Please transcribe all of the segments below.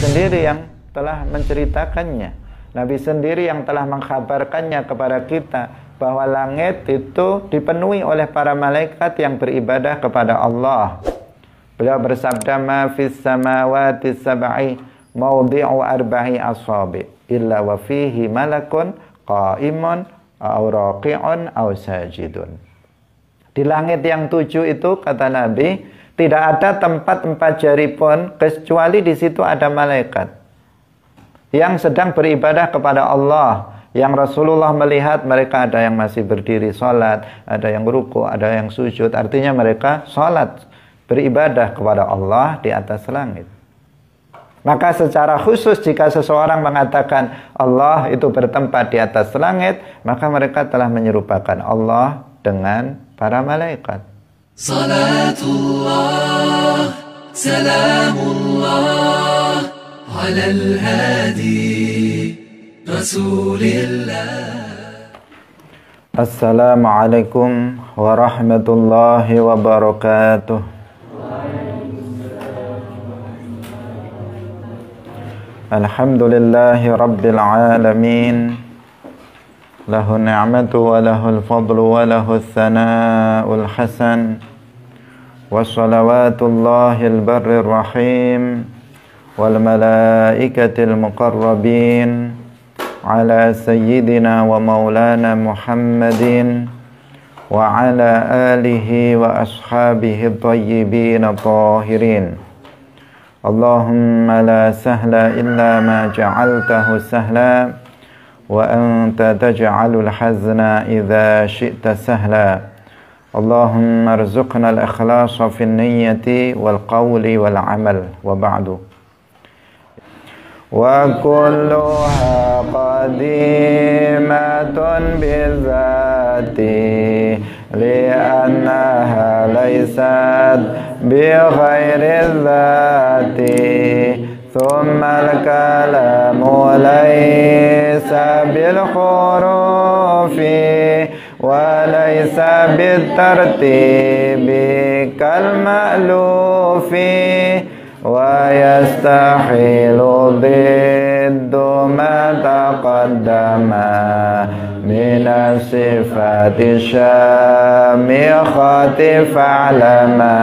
sendiri yang telah menceritakannya. Nabi sendiri yang telah mengkhabarkannya kepada kita bahwa langit itu dipenuhi oleh para malaikat yang beribadah kepada Allah. Beliau bersabda, "Ma fis samawati sab'i mawdi'u arba'i asabi' illa wa fihi malakun qa'imun aw raqi'un aw sajidun." Di langit yang 7 itu, kata Nabi, tidak ada tempat 4 jari pun kecuali di situ ada malaikat yang sedang beribadah kepada Allah. Yang Rasulullah melihat mereka ada yang masih berdiri sholat, ada yang ruku, ada yang sujud. Artinya mereka sholat, beribadah kepada Allah di atas langit. Maka secara khusus jika seseorang mengatakan Allah itu bertempat di atas langit, maka mereka telah menyerupakan Allah dengan para malaikat. Salatullah, salamullah, alal hadi Rasulillah. Assalamualaikum warahmatullahi wabarakatuh. Alhamdulillahi rabbil alamin. Lahu ni'matu wa lahul fadlu wa lahul thana'ul hasan. Wassalawatullahil barrir rahim wal malaikatil muqarrabin ala sayyidina wa maulana Muhammadin wa ala alihi wa ashabihi tayyibin tahirin. Allahumma la sahla illa ma ja'altahu sahla wa anta taj'alul hazna idza syi'ta sahla. Allahumma arzuqna al-ikhlasa fi an-niyyati wal qawli wal amal wa ba'du. Wa kulluha qadimatun bizati li'annaha laysat bi ghairi dzati thumma al-kalamu laysa bil hurufi wa laysa bit tartibi kal ma'lufi wa yastahilu diddu ma taqaddama mina sifati syamikhati fa'lama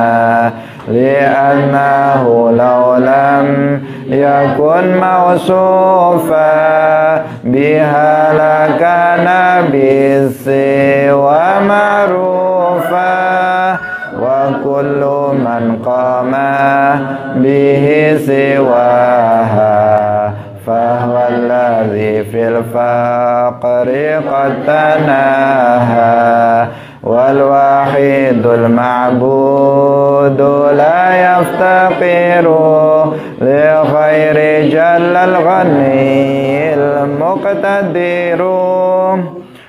li'annahu law lam yakun mawsufa biha lakana bisi wa ma'rufa wa kullu man qama bihi siwaha fahuwa alladhi fil faqri qad tanaha wal wahidul ma'budu la yaftaqiru li khairi jallal ghaniyil muqtadiru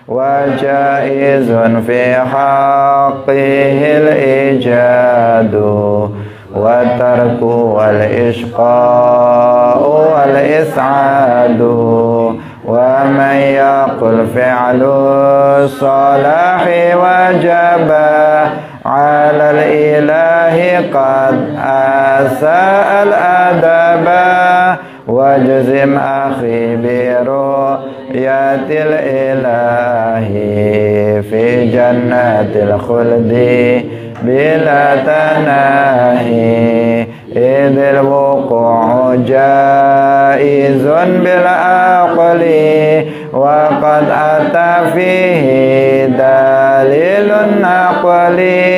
wa jaizun fi haqqihil ijadu wa tarku wal ishqa'u wal is'adu wa man yaqul fi'lu salahi wajaba 'ala al-ilahi qad asa al-adaba wajzim akhi bi ru'yatil ilahi fi jannatil khuldi bila tanahi idhil wuqu'u jaizun bil aqli wa qad ata fihi dalilun aqli.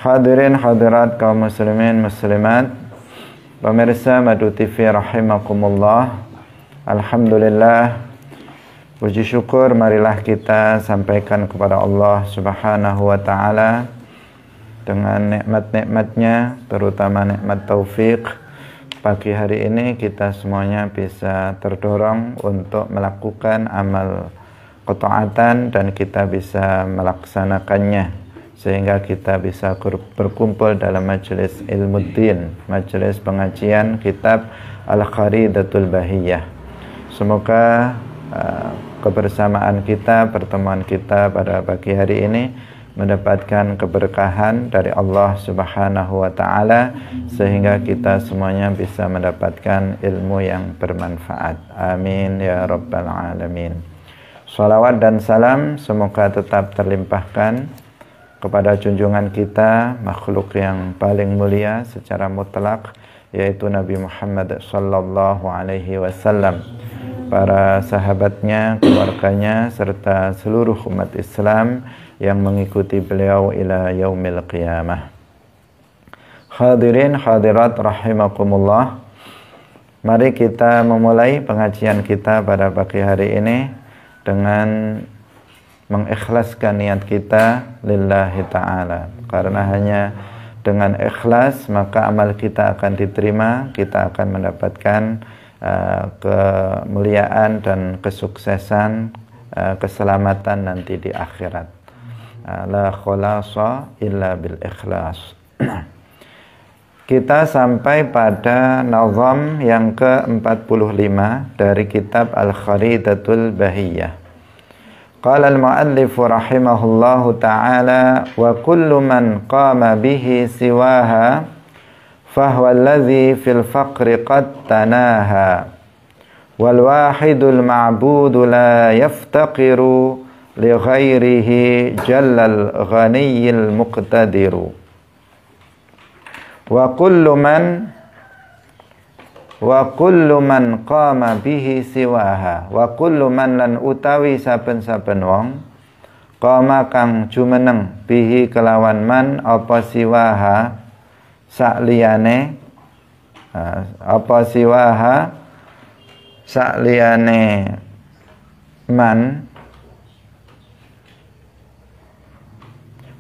Hadirin hadirat kaum muslimin muslimat, pemirsa Madu TV rahimakumullah. Alhamdulillah, puji syukur marilah kita sampaikan kepada Allah Subhanahu wa taala dengan nikmat-nikmatnya, terutama nikmat taufik. Pagi hari ini kita semuanya bisa terdorong untuk melakukan amal ketaatan dan kita bisa melaksanakannya sehingga kita bisa berkumpul dalam majelis ilmuddin, majelis pengajian kitab Al-Kharidatul Bahiyah. Semoga kebersamaan kita, pertemuan kita pada pagi hari ini mendapatkan keberkahan dari Allah Subhanahu wa taala sehingga kita semuanya bisa mendapatkan ilmu yang bermanfaat. Amin ya rabbal alamin. Shalawat dan salam semoga tetap terlimpahkan kepada junjungan kita, makhluk yang paling mulia secara mutlak, yaitu Nabi Muhammad sallallahu alaihi wasallam, para sahabatnya, keluarganya, serta seluruh umat Islam yang mengikuti beliau ila yaumil qiyamah. Hadirin hadirat rahimakumullah. Mari kita memulai pengajian kita pada pagi hari ini dengan mengikhlaskan niat kita lillahi ta'ala. Karena hanya dengan ikhlas maka amal kita akan diterima, kita akan mendapatkan kemuliaan dan kesuksesan, keselamatan nanti di akhirat. La khulasa illa bil ikhlas. Kita sampai pada nazam yang ke-45 dari kitab Al-Kharidatul Bahiyah. Qala al-muallif rahimahullahu ta'ala wa kullu man qama bihi siwaha fahuwa alladhi fil faqri qad tanaha wal wahidul ma'budu la yaftaqiru li ghairihi jallal ghaniyil muqtadiru wa kullu man qama bihi siwaha wa kullu man lan utawi saben-saben wong qama kang jumeneng bihi kelawan man apa siwaha sakliyane man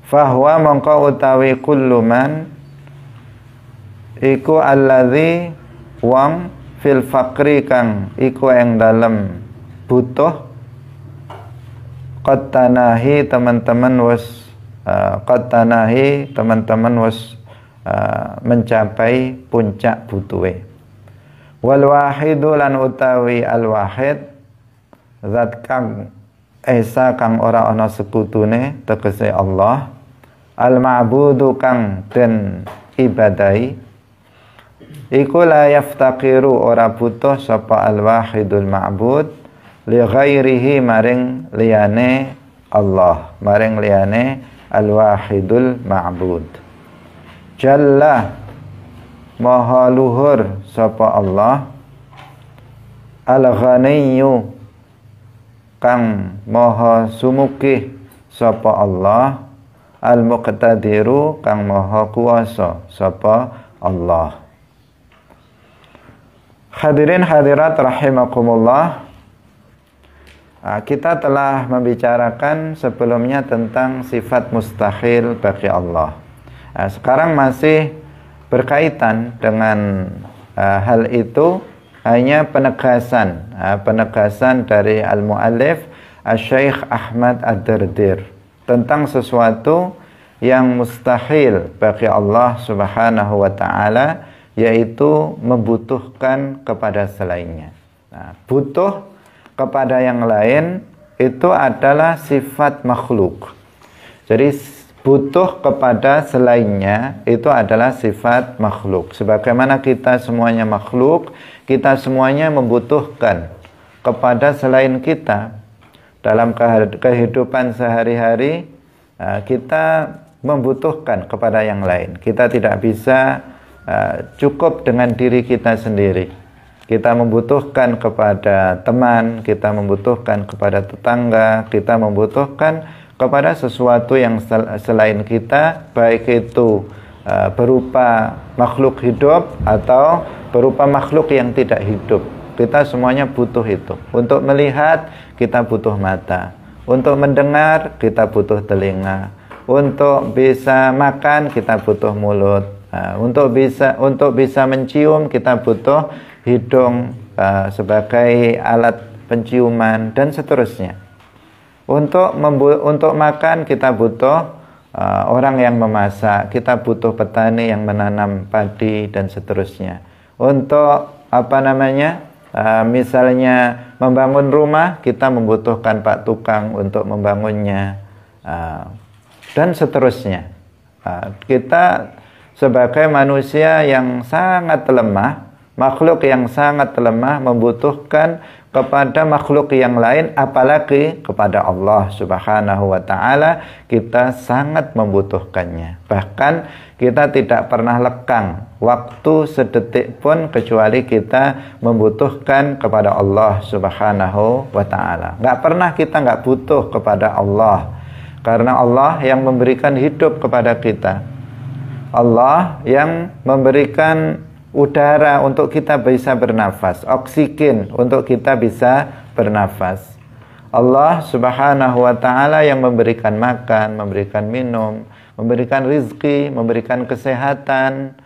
fahuwa mongko utawi kullu man iku alladzi wong fil faqri kang iku ing dalem butuh qad tanahi teman-teman wis mencapai puncak butuhe. Wal wahidu lan utawi al wahid zat kang esa kang ora ana sekutune tegese Allah, al ma'budu kang den ibadahi iku la yaftaqiru ora butuh sapa al wahidul ma'bud li ghairihi maring liyane Allah, maring liyane al wahidul ma'bud. Jalla maha luhur sapa Allah, al ghaniyyu kang maha sumukih sapa Allah, al muqtadiru kang maha kuwasa sapa Allah. Hadirin hadirat rahimakumullah. Kita telah membicarakan sebelumnya tentang sifat mustahil bagi Allah. Sekarang masih berkaitan dengan hal itu, hanya penegasan dari al-muallif Asy-Syaikh Ahmad Ad-Dardir tentang sesuatu yang mustahil bagi Allah Subhanahu wa taala, yaitu membutuhkan kepada selainnya. Butuh kepada yang lain itu adalah sifat makhluk. Jadi butuh kepada selainnya itu adalah sifat makhluk. Sebagaimana kita semuanya makhluk, kita semuanya membutuhkan kepada selain kita. Dalam kehidupan sehari-hari, kita membutuhkan kepada yang lain. Kita tidak bisa cukup dengan diri kita sendiri. Kita membutuhkan kepada teman, kita membutuhkan kepada tetangga, kita membutuhkan kepada sesuatu yang selain kita, baik itu berupa makhluk hidup atau berupa makhluk yang tidak hidup. Kita semuanya butuh itu. Untuk melihat, kita butuh mata. Untuk mendengar, kita butuh telinga. Untuk bisa makan, kita butuh mulut. Untuk bisa mencium, kita butuh hidung sebagai alat penciuman dan seterusnya. Untuk makan kita butuh orang yang memasak, kita butuh petani yang menanam padi dan seterusnya. Untuk misalnya membangun rumah, kita membutuhkan pak tukang untuk membangunnya. dan seterusnya. Kita sebagai manusia yang sangat lemah, makhluk yang sangat lemah, membutuhkan kepada makhluk yang lain, apalagi kepada Allah Subhanahu wa Ta'ala. Kita sangat membutuhkannya. Bahkan kita tidak pernah lekang waktu sedetik pun kecuali kita membutuhkan kepada Allah Subhanahu wa Ta'ala. Nggak pernah kita nggak butuh kepada Allah, karena Allah yang memberikan hidup kepada kita. Allah yang memberikan udara untuk kita bisa bernafas, oksigen untuk kita bisa bernafas. Allah Subhanahu wa Ta'ala yang memberikan makan, memberikan minum, memberikan rizki, memberikan kesehatan.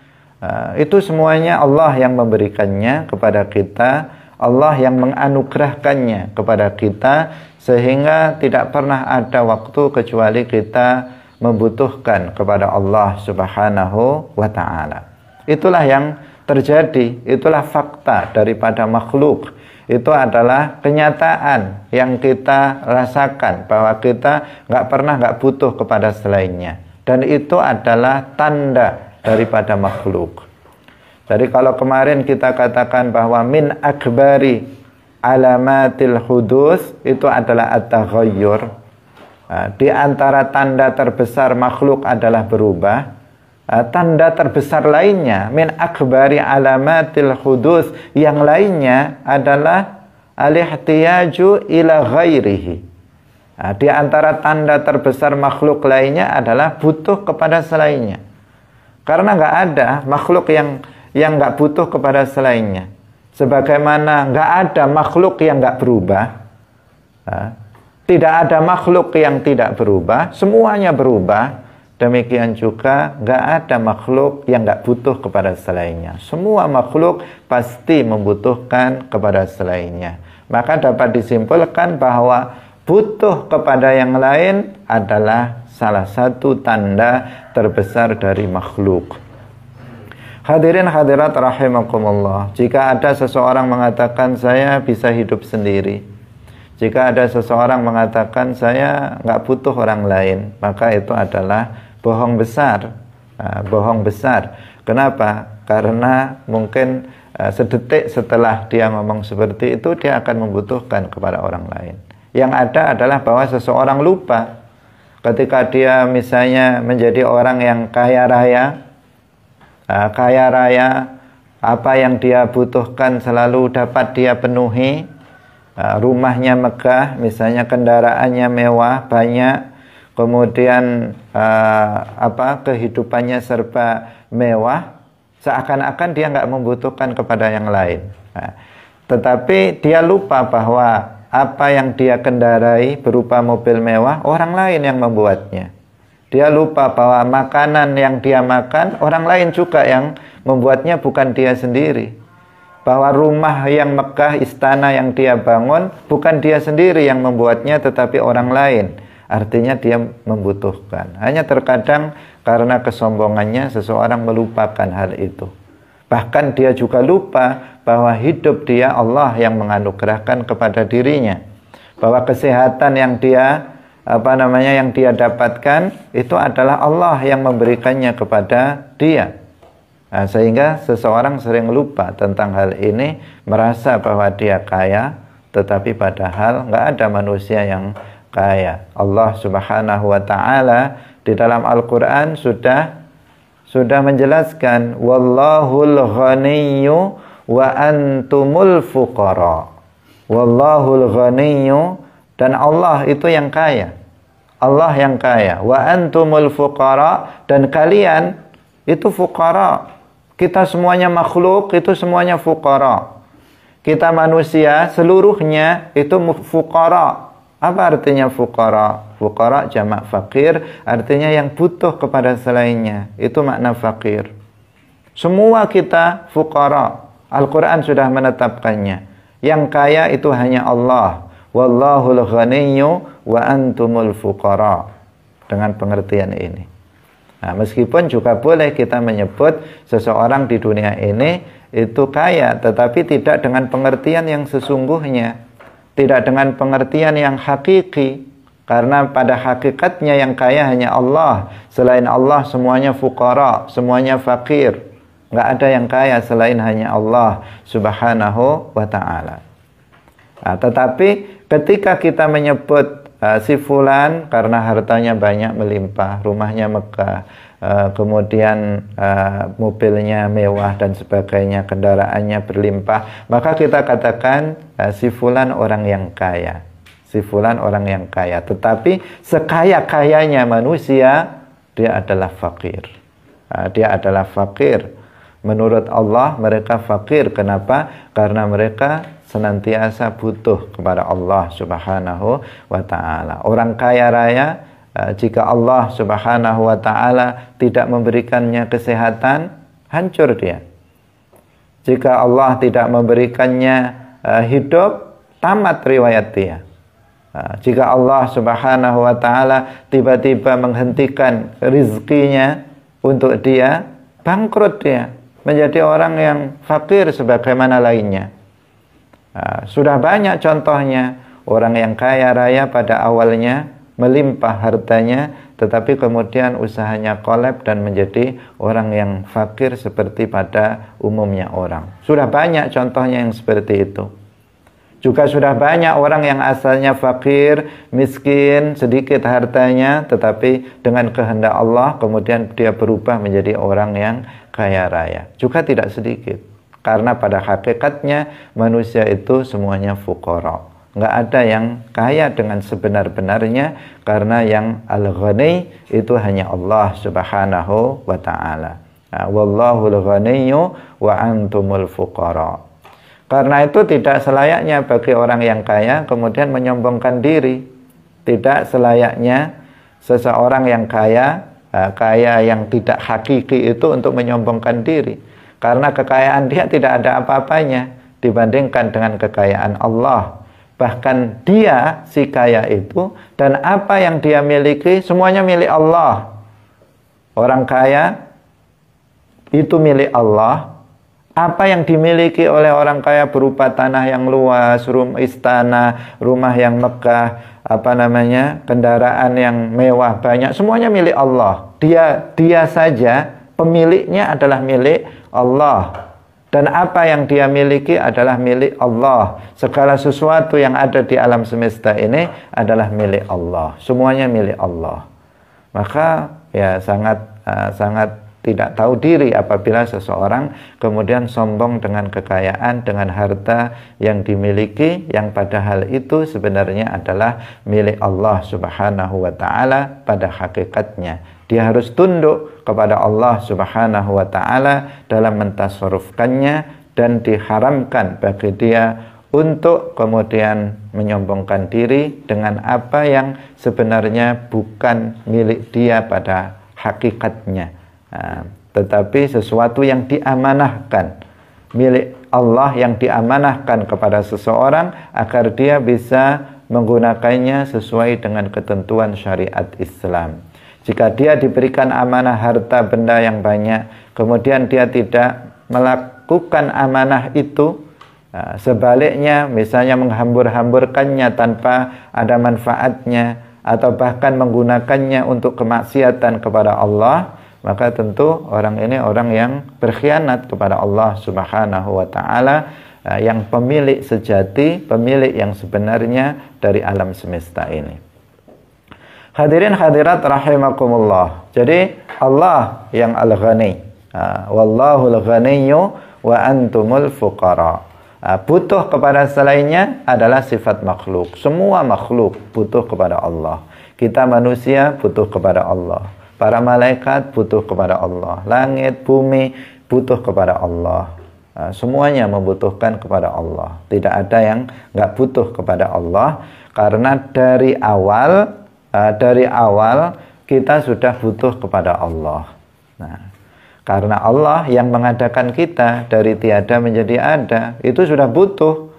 Itu semuanya Allah yang memberikannya kepada kita, Allah yang menganugerahkannya kepada kita, sehingga tidak pernah ada waktu kecuali kita membutuhkan kepada Allah Subhanahu wa Ta'ala. Itulah yang terjadi, itulah fakta daripada makhluk. Itu adalah kenyataan yang kita rasakan, bahwa kita nggak butuh kepada selainnya. Dan itu adalah tanda daripada makhluk. Jadi kalau kemarin kita katakan bahwa min akbari alamatil hudus, itu adalah at-taghayyur. Di antara tanda terbesar makhluk adalah berubah. Tanda terbesar lainnya, min akbari alamatil hudus, yang lainnya adalah al-ihtiyaju ila ghairihi. Di antara tanda terbesar makhluk lainnya adalah butuh kepada selainnya. Karena nggak ada makhluk yang nggak butuh kepada selainnya. Sebagaimana nggak ada makhluk yang nggak berubah. Tidak ada makhluk yang tidak berubah, semuanya berubah. Demikian juga nggak ada makhluk yang nggak butuh kepada selainnya. Semua makhluk pasti membutuhkan kepada selainnya. Maka dapat disimpulkan bahwa butuh kepada yang lain adalah salah satu tanda terbesar dari makhluk. Hadirin hadirat rahimakumullah, jika ada seseorang mengatakan saya bisa hidup sendiri, jika ada seseorang mengatakan saya nggak butuh orang lain, maka itu adalah bohong besar. Bohong besar. Kenapa? Karena mungkin sedetik setelah dia ngomong seperti itu, dia akan membutuhkan kepada orang lain. Yang ada adalah bahwa seseorang lupa ketika dia misalnya menjadi orang yang kaya raya, apa yang dia butuhkan selalu dapat dia penuhi. Rumahnya megah, misalnya kendaraannya mewah, banyak, kemudian kehidupannya serba mewah, seakan-akan dia nggak membutuhkan kepada yang lain. Tetapi dia lupa bahwa apa yang dia kendarai berupa mobil mewah, orang lain yang membuatnya. Dia lupa bahwa makanan yang dia makan, orang lain juga yang membuatnya, bukan dia sendiri. Bahwa rumah yang megah, istana yang dia bangun, bukan dia sendiri yang membuatnya, tetapi orang lain. Artinya dia membutuhkan. Hanya terkadang karena kesombongannya seseorang melupakan hal itu. Bahkan dia juga lupa bahwa hidup dia Allah yang menganugerahkan kepada dirinya. Bahwa kesehatan yang dia dapatkan itu adalah Allah yang memberikannya kepada dia. Sehingga seseorang sering lupa tentang hal ini, merasa bahwa dia kaya, tetapi padahal nggak ada manusia yang kaya. Allah Subhanahu wa Ta'ala di dalam Al-Quran sudah menjelaskan, wallahul ghaniyyu wa antumul fuqara. Wallahul ghaniyyu, dan Allah itu yang kaya. Allah yang kaya. Wa antumul fuqara, dan kalian itu fuqara. Kita semuanya makhluk, itu semuanya fuqara. Kita manusia seluruhnya itu fuqara. Apa artinya fuqara? Fuqara jamak fakir, artinya yang butuh kepada selainnya. Itu makna fakir. Semua kita fuqara. Al-Quran sudah menetapkannya. Yang kaya itu hanya Allah. Wallahul ghaniyyu wa antumul fuqara. Dengan pengertian ini. Nah, meskipun juga boleh kita menyebut seseorang di dunia ini itu kaya, tetapi tidak dengan pengertian yang sesungguhnya. Tidak dengan pengertian yang hakiki. Karena pada hakikatnya yang kaya hanya Allah. Selain Allah semuanya fuqara, semuanya fakir. Nggak ada yang kaya selain hanya Allah subhanahu wa ta'ala. Nah, tetapi ketika kita menyebut si fulan karena hartanya banyak melimpah, rumahnya megah, kemudian mobilnya mewah dan sebagainya, kendaraannya berlimpah, maka kita katakan si fulan orang yang kaya. Si fulan orang yang kaya. Tetapi sekaya-kayanya manusia, dia adalah fakir. Dia adalah fakir. Menurut Allah mereka fakir. Kenapa? Karena mereka senantiasa butuh kepada Allah subhanahu wa ta'ala. Orang kaya raya, jika Allah subhanahu wa ta'ala tidak memberikannya kesehatan, hancur dia. Jika Allah tidak memberikannya hidup, tamat riwayat dia. Jika Allah subhanahu wa ta'ala tiba-tiba menghentikan rizkinya untuk dia, bangkrut dia, menjadi orang yang fakir sebagaimana lainnya. Sudah banyak contohnya, orang yang kaya raya pada awalnya melimpah hartanya, tetapi kemudian usahanya kolab dan menjadi orang yang fakir seperti pada umumnya orang. Sudah banyak contohnya yang seperti itu. Juga sudah banyak orang yang asalnya fakir, miskin, sedikit hartanya, tetapi dengan kehendak Allah kemudian dia berubah menjadi orang yang kaya raya. Juga tidak sedikit. Karena pada hakikatnya manusia itu semuanya fuqara. Nggak ada yang kaya dengan sebenar-benarnya, karena yang al-ghani itu hanya Allah subhanahu wa ta'ala. Wallahul ghaniyyu wa antumul fuqara. Karena itu tidak selayaknya bagi orang yang kaya kemudian menyombongkan diri. Tidak selayaknya seseorang yang kaya, kaya yang tidak hakiki itu untuk menyombongkan diri. Karena kekayaan dia tidak ada apa-apanya dibandingkan dengan kekayaan Allah. Bahkan dia, si kaya itu, dan apa yang dia miliki semuanya milik Allah. Orang kaya itu milik Allah. Apa yang dimiliki oleh orang kaya berupa tanah yang luas, istana, rumah yang megah, kendaraan yang mewah banyak, semuanya milik Allah. Dia saja pemiliknya adalah milik Allah. Dan apa yang dia miliki adalah milik Allah. Segala sesuatu yang ada di alam semesta ini adalah milik Allah. Semuanya milik Allah. Maka ya sangat tidak tahu diri apabila seseorang kemudian sombong dengan kekayaan, dengan harta yang dimiliki, yang padahal itu sebenarnya adalah milik Allah subhanahu wa ta'ala pada hakikatnya. Dia harus tunduk kepada Allah subhanahu wa ta'ala dalam mentasarrufkannya, dan diharamkan bagi dia untuk kemudian menyombongkan diri dengan apa yang sebenarnya bukan milik dia pada hakikatnya. Tetapi sesuatu yang diamanahkan, milik Allah yang diamanahkan kepada seseorang agar dia bisa menggunakannya sesuai dengan ketentuan syariat Islam. Jika dia diberikan amanah harta benda yang banyak, kemudian dia tidak melakukan amanah itu, sebaliknya misalnya menghambur-hamburkannya tanpa ada manfaatnya, atau bahkan menggunakannya untuk kemaksiatan kepada Allah, maka tentu orang ini orang yang berkhianat kepada Allah subhanahu wa ta'ala, yang pemilik sejati, pemilik yang sebenarnya dari alam semesta ini. Hadirin hadirat rahimakumullah. Jadi Allah yang al-ghani. Wallahul ghaniyyu wa antumul fuqara. Butuh kepada selainnya adalah sifat makhluk. Semua makhluk butuh kepada Allah. Kita manusia butuh kepada Allah. Para malaikat butuh kepada Allah. Langit, bumi butuh kepada Allah. Semuanya membutuhkan kepada Allah. Tidak ada yang nggak butuh kepada Allah. Karena dari awal kita sudah butuh kepada Allah. Nah, karena Allah yang mengadakan kita dari tiada menjadi ada, itu sudah butuh.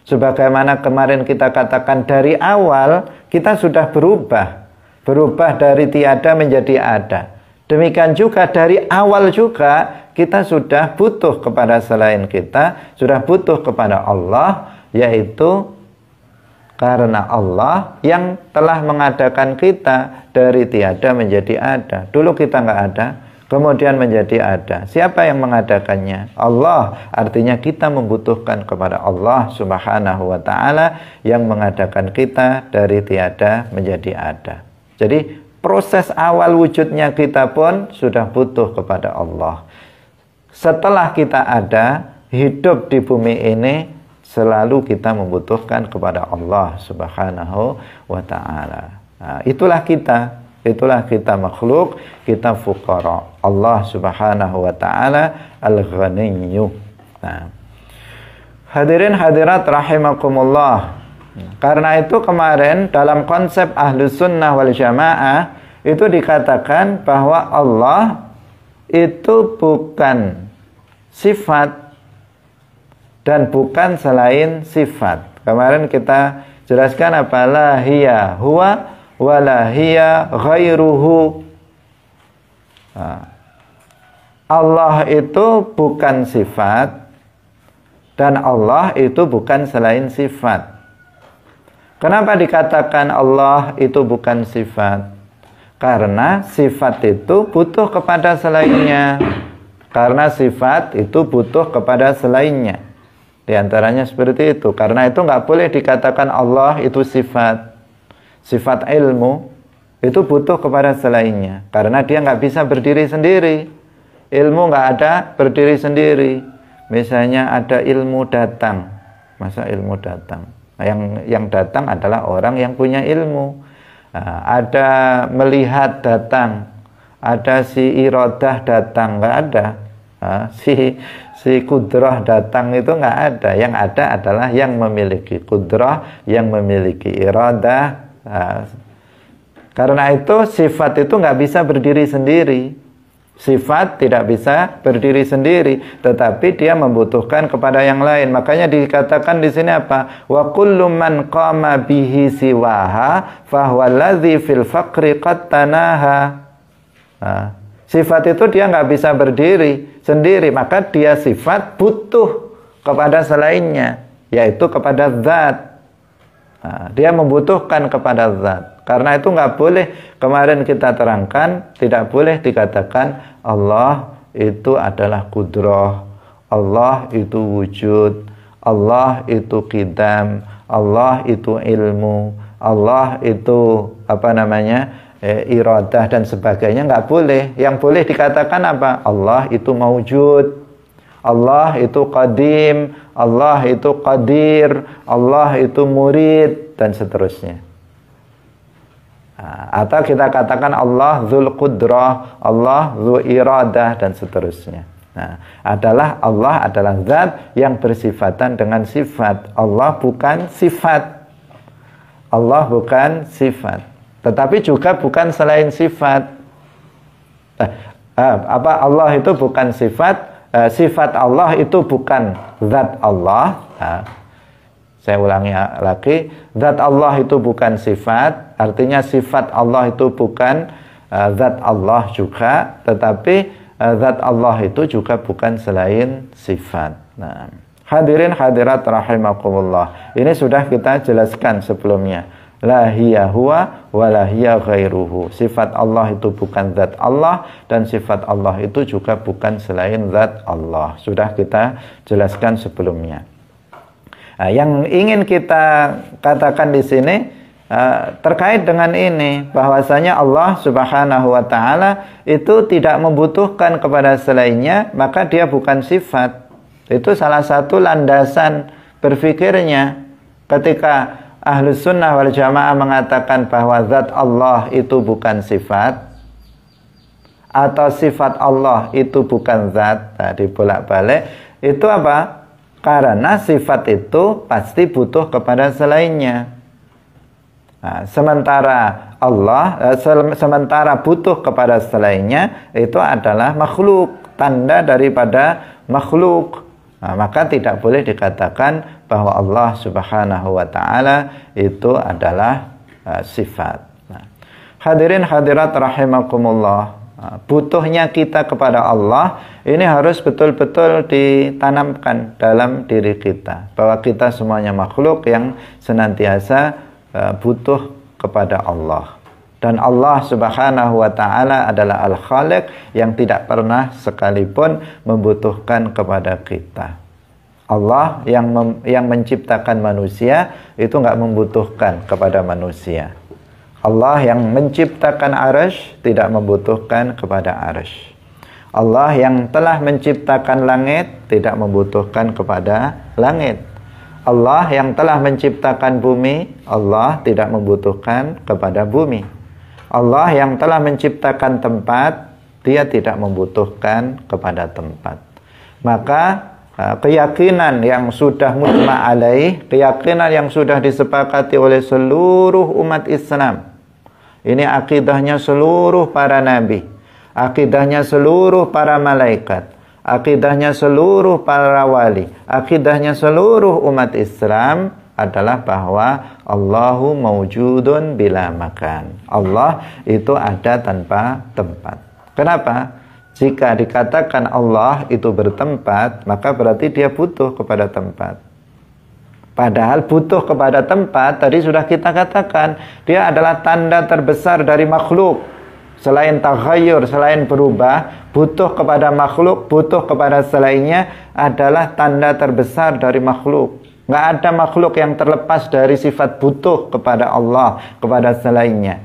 Sebagaimana kemarin kita katakan, dari awal kita sudah berubah dari tiada menjadi ada. Demikian juga dari awal juga kita sudah butuh kepada selain kita, sudah butuh kepada Allah, yaitu Karena Allah yang telah mengadakan kita dari tiada menjadi ada. Dulu kita nggak ada, kemudian menjadi ada. Siapa yang mengadakannya? Allah. Artinya kita membutuhkan kepada Allah Subhanahu wa ta'ala yang mengadakan kita dari tiada menjadi ada. Jadi proses awal wujudnya kita pun sudah butuh kepada Allah. Setelah kita ada, hidup di bumi ini, selalu kita membutuhkan kepada Allah Subhanahu wa ta'ala. Nah, itulah kita makhluk, kita fuqara. Allah Subhanahu wa ta'ala al-ghaniyyu. Nah, hadirin hadirat rahimakumullah. Karena itu kemarin dalam konsep Ahlus Sunnah wal Jamaah itu dikatakan bahwa Allah itu bukan sifat dan bukan selain sifat. Kemarin kita jelaskan apa? La hiya huwa wa la hiya ghairuhu. Allah itu bukan sifat dan Allah itu bukan selain sifat. Kenapa dikatakan Allah itu bukan sifat? Karena sifat itu butuh kepada selainnya. Karena sifat itu butuh kepada selainnya. Di antaranya seperti itu. Karena itu nggak boleh dikatakan Allah itu sifat. Sifat ilmu itu butuh kepada selainnya. Karena dia nggak bisa berdiri sendiri. Ilmu nggak ada berdiri sendiri. Misalnya ada ilmu datang. Masa ilmu datang? Yang datang adalah orang yang punya ilmu. Nah, ada melihat datang. Ada si iradah datang. Nggak ada. Nah, si kudrah datang itu nggak ada. Yang ada adalah yang memiliki kudrah, yang memiliki iradah. Nah, karena itu sifat itu nggak bisa berdiri sendiri. Sifat tidak bisa berdiri sendiri, tetapi dia membutuhkan kepada yang lain. Makanya dikatakan di sini apa? Wa kullu man qama bihi siwaha fahuwa alladzi fil faqri qad tanaha. Nah, sifat itu dia nggak bisa berdiri sendiri, maka dia sifat butuh kepada selainnya, yaitu kepada zat. Nah, dia membutuhkan kepada zat. Karena itu nggak boleh, kemarin kita terangkan, tidak boleh dikatakan Allah itu adalah kudrah, Allah itu wujud, Allah itu qidam, Allah itu ilmu, Allah itu iradah dan sebagainya. Nggak boleh. Yang boleh dikatakan apa? Allah itu maujud, Allah itu qadim, Allah itu qadir, Allah itu murid, dan seterusnya. Atau kita katakan Allah dzul qudrah, Allah dzul iradah, dan seterusnya. Nah, Allah adalah zat yang bersifatan dengan sifat. Allah bukan sifat. Allah bukan sifat. Tetapi juga bukan selain sifat. Allah itu bukan sifat. Sifat Allah itu bukan zat Allah. Saya ulangi lagi, zat Allah itu bukan sifat, artinya sifat Allah itu bukan zat Allah juga, tetapi zat Allah itu juga bukan selain sifat. Nah, hadirin hadirat rahimakumullah, ini sudah kita jelaskan sebelumnya. La hiya huwa wa la hiya ghairuhu. Sifat Allah itu bukan zat Allah, dan sifat Allah itu juga bukan selain zat Allah. Sudah kita jelaskan sebelumnya. Nah, yang ingin kita katakan di sini terkait dengan ini, bahwasanya Allah Subhanahu wa ta'ala itu tidak membutuhkan kepada selainnya, maka dia bukan sifat. Itu salah satu landasan berpikirnya. Ketika Ahlus Sunnah wal Jamaah mengatakan bahwa zat Allah itu bukan sifat, atau sifat Allah itu bukan zat, tadi bolak-balik, itu apa? Karena sifat itu pasti butuh kepada selainnya. Nah, sementara butuh kepada selainnya, itu adalah makhluk, tanda daripada makhluk. Nah, maka tidak boleh dikatakan bahwa Allah Subhanahu wa ta'ala itu adalah sifat. Nah, hadirin hadirat rahimakumullah. butuhnya kita kepada Allah ini harus betul-betul ditanamkan dalam diri kita, bahwa kita semuanya makhluk yang senantiasa butuh kepada Allah. Dan Allah Subhanahu wa Ta'ala adalah Al-Khaliq yang tidak pernah sekalipun membutuhkan kepada kita. Allah yang menciptakan manusia itu nggak membutuhkan kepada manusia. Allah yang menciptakan arsy tidak membutuhkan kepada arsy. Allah yang telah menciptakan langit tidak membutuhkan kepada langit. Allah yang telah menciptakan bumi, Allah tidak membutuhkan kepada bumi. Allah yang telah menciptakan tempat, Dia tidak membutuhkan kepada tempat. Maka keyakinan yang sudah mujma' alaih, keyakinan yang sudah disepakati oleh seluruh umat Islam, ini akidahnya seluruh para nabi, akidahnya seluruh para malaikat, akidahnya seluruh para wali, akidahnya seluruh umat Islam adalah bahwa Allahu mawjudun bila makan. Allah itu ada tanpa tempat. Kenapa? Jika dikatakan Allah itu bertempat, maka berarti dia butuh kepada tempat. Padahal butuh kepada tempat, tadi sudah kita katakan, dia adalah tanda terbesar dari makhluk. Selain taghayyur, selain berubah, butuh kepada makhluk, butuh kepada selainnya adalah tanda terbesar dari makhluk. Nggak ada makhluk yang terlepas dari sifat butuh kepada Allah, kepada selainnya.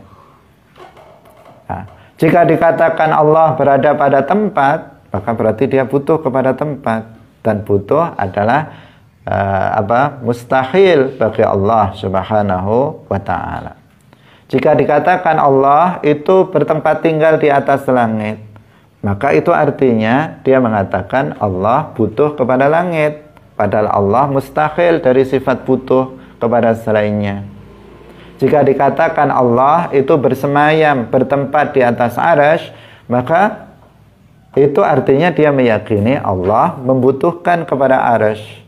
Nah, jika dikatakan Allah berada pada tempat, maka berarti dia butuh kepada tempat. Dan butuh adalah mustahil bagi Allah Subhanahu wa Ta'ala. Jika dikatakan Allah itu bertempat tinggal di atas langit, maka itu artinya dia mengatakan Allah butuh kepada langit. Padahal Allah mustahil dari sifat butuh kepada selainnya. Jika dikatakan Allah itu bersemayam, bertempat di atas arsy, maka itu artinya dia meyakini Allah membutuhkan kepada arsy.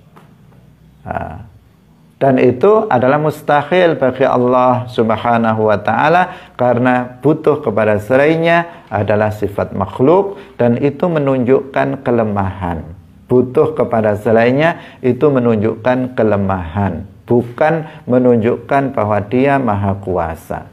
Dan itu adalah mustahil bagi Allah Subhanahu wa Ta'ala, karena butuh kepada selainnya adalah sifat makhluk, dan itu menunjukkan kelemahan. Butuh kepada selainnya itu menunjukkan kelemahan, bukan menunjukkan bahwa dia maha kuasa.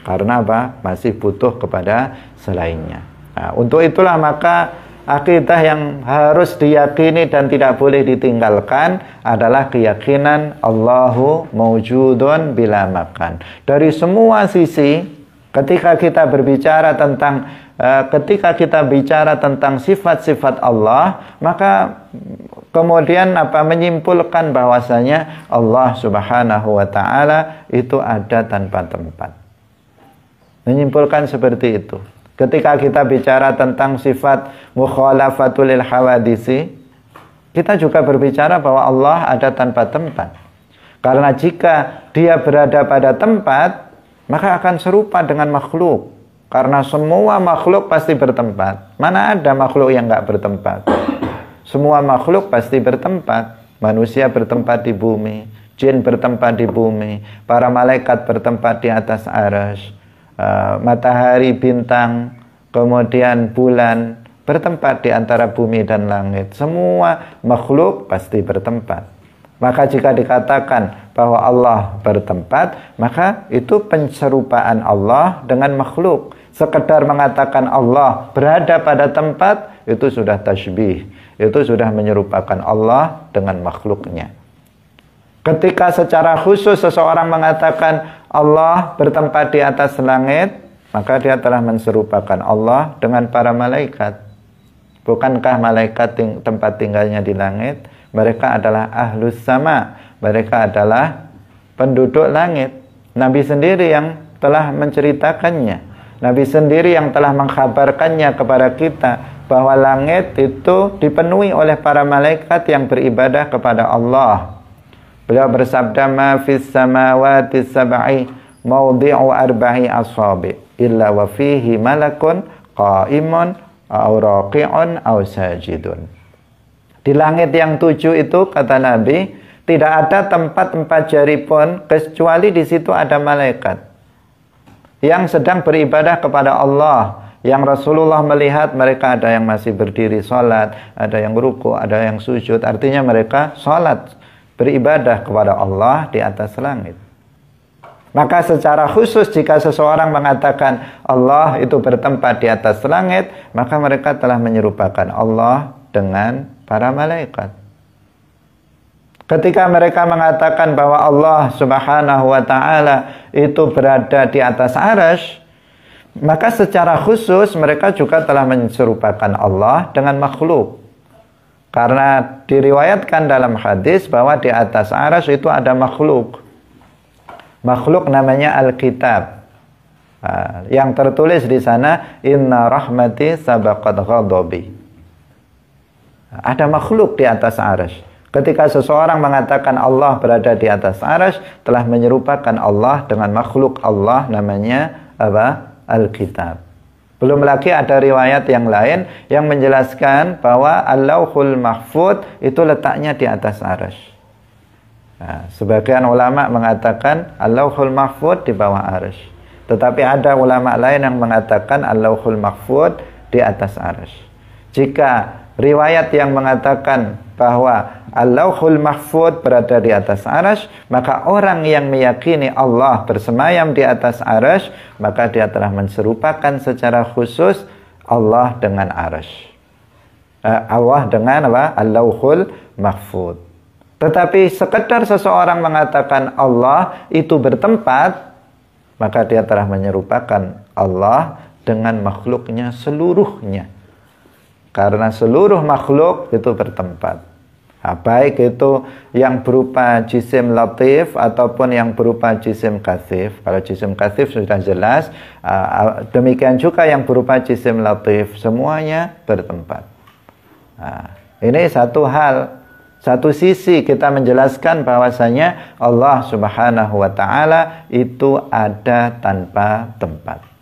Karena apa? Masih butuh kepada selainnya. Nah, untuk itulah maka akidah yang harus diyakini dan tidak boleh ditinggalkan adalah keyakinan Allahu mawjudun bila makan. Dari semua sisi, ketika kita berbicara tentang sifat-sifat Allah, maka kemudian menyimpulkan bahwasanya Allah Subhanahu wa Ta'ala itu ada tanpa tempat. Menyimpulkan seperti itu. Ketika kita bicara tentang sifat mukhalafatul lil hawadisi, kita juga berbicara bahwa Allah ada tanpa tempat. Karena jika dia berada pada tempat, maka akan serupa dengan makhluk. Karena semua makhluk pasti bertempat. Mana ada makhluk yang nggak bertempat? Semua makhluk pasti bertempat. Manusia bertempat di bumi, jin bertempat di bumi, para malaikat bertempat di atas arsy, matahari, bintang, kemudian bulan bertempat di antara bumi dan langit. Semua makhluk pasti bertempat. Maka jika dikatakan bahwa Allah bertempat, maka itu penserupaan Allah dengan makhluk. Sekedar mengatakan Allah berada pada tempat, itu sudah tasybih. Itu sudah menyerupakan Allah dengan makhluknya. Ketika secara khusus seseorang mengatakan Allah bertempat di atas langit, maka dia telah menserupakan Allah dengan para malaikat. Bukankah malaikat tempat tinggalnya di langit? Mereka adalah ahlus sama. Mereka adalah penduduk langit. Nabi sendiri yang telah menceritakannya. Nabi sendiri yang telah mengkhabarkannya kepada kita bahwa langit itu dipenuhi oleh para malaikat yang beribadah kepada Allah. Beliau bersabda, "Ma fis samawati sab'i mawdi'u arba'i asabi' illa wa fihi malakun qa'imun aw raqi'un aw sajidun." Di langit yang 7 itu, kata Nabi, tidak ada tempat jari pun kecuali di situ ada malaikat yang sedang beribadah kepada Allah, yang Rasulullah melihat mereka ada yang masih berdiri sholat, ada yang ruku, ada yang sujud. Artinya mereka sholat, beribadah kepada Allah di atas langit. Maka secara khusus jika seseorang mengatakan Allah itu bertempat di atas langit, maka mereka telah menyerupakan Allah dengan para malaikat. Ketika mereka mengatakan bahwa Allah Subhanahu wa ta'ala itu berada di atas arsy, maka secara khusus mereka juga telah menyerupakan Allah dengan makhluk. Karena diriwayatkan dalam hadis bahwa di atas arsy itu ada makhluk. Makhluk namanya Alkitab. Yang tertulis di sana, Inna rahmati sabaqat ghadabi. Ada makhluk di atas arsy. Ketika seseorang mengatakan Allah berada di atas arsy, telah menyerupakan Allah dengan makhluk Allah namanya apa? Alkitab. Belum lagi ada riwayat yang lain yang menjelaskan bahwa Al-Lauhul Mahfuz itu letaknya di atas arsy. Nah, sebagian ulama mengatakan Al-Lauhul Mahfuz di bawah arsy. Tetapi ada ulama lain yang mengatakan Al-Lauhul Mahfuz di atas arsy. Jika riwayat yang mengatakan bahwa Al-Lauhul Mahfuz berada di atas arsy, maka orang yang meyakini Allah bersemayam di atas arsy, maka dia telah menserupakan secara khusus Allah dengan arsy. Allah dengan apa? Al-Lauhul Mahfuz. Tetapi sekedar seseorang mengatakan Allah itu bertempat, maka dia telah menyerupakan Allah dengan makhluknya seluruhnya. Karena seluruh makhluk itu bertempat. Nah, baik itu yang berupa jisim latif ataupun yang berupa jisim katsif. Kalau jisim katsif sudah jelas, demikian juga yang berupa jisim latif, semuanya bertempat. Nah, ini satu hal, satu sisi kita menjelaskan bahwasanya Allah Subhanahu wa ta'ala itu ada tanpa tempat.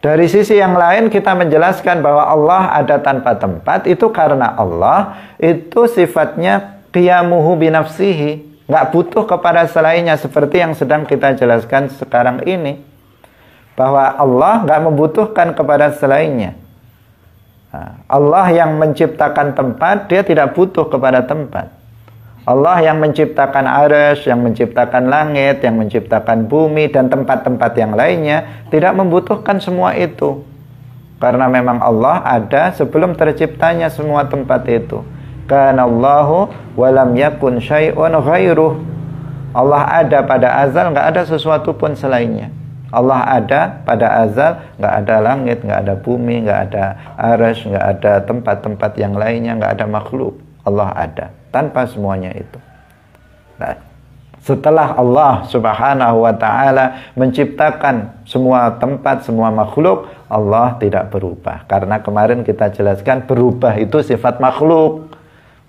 Dari sisi yang lain kita menjelaskan bahwa Allah ada tanpa tempat itu karena Allah itu sifatnya qiyamuhu binafsihi, nggak butuh kepada selainnya seperti yang sedang kita jelaskan sekarang ini, bahwa Allah nggak membutuhkan kepada selainnya. Allah yang menciptakan tempat, dia tidak butuh kepada tempat. Allah yang menciptakan arsy, yang menciptakan langit, yang menciptakan bumi dan tempat-tempat yang lainnya tidak membutuhkan semua itu. Karena memang Allah ada sebelum terciptanya semua tempat itu. Kana Allahu wa lam yakun syai'un ghairuh. Allah ada pada azal, nggak ada sesuatu pun selainnya. Allah ada pada azal, nggak ada langit, nggak ada bumi, nggak ada arsy, nggak ada tempat-tempat yang lainnya, nggak ada makhluk. Allah ada tanpa semuanya itu. Nah, setelah Allah Subhanahu wa ta'ala menciptakan semua tempat, semua makhluk, Allah tidak berubah. Karena kemarin kita jelaskan berubah itu sifat makhluk.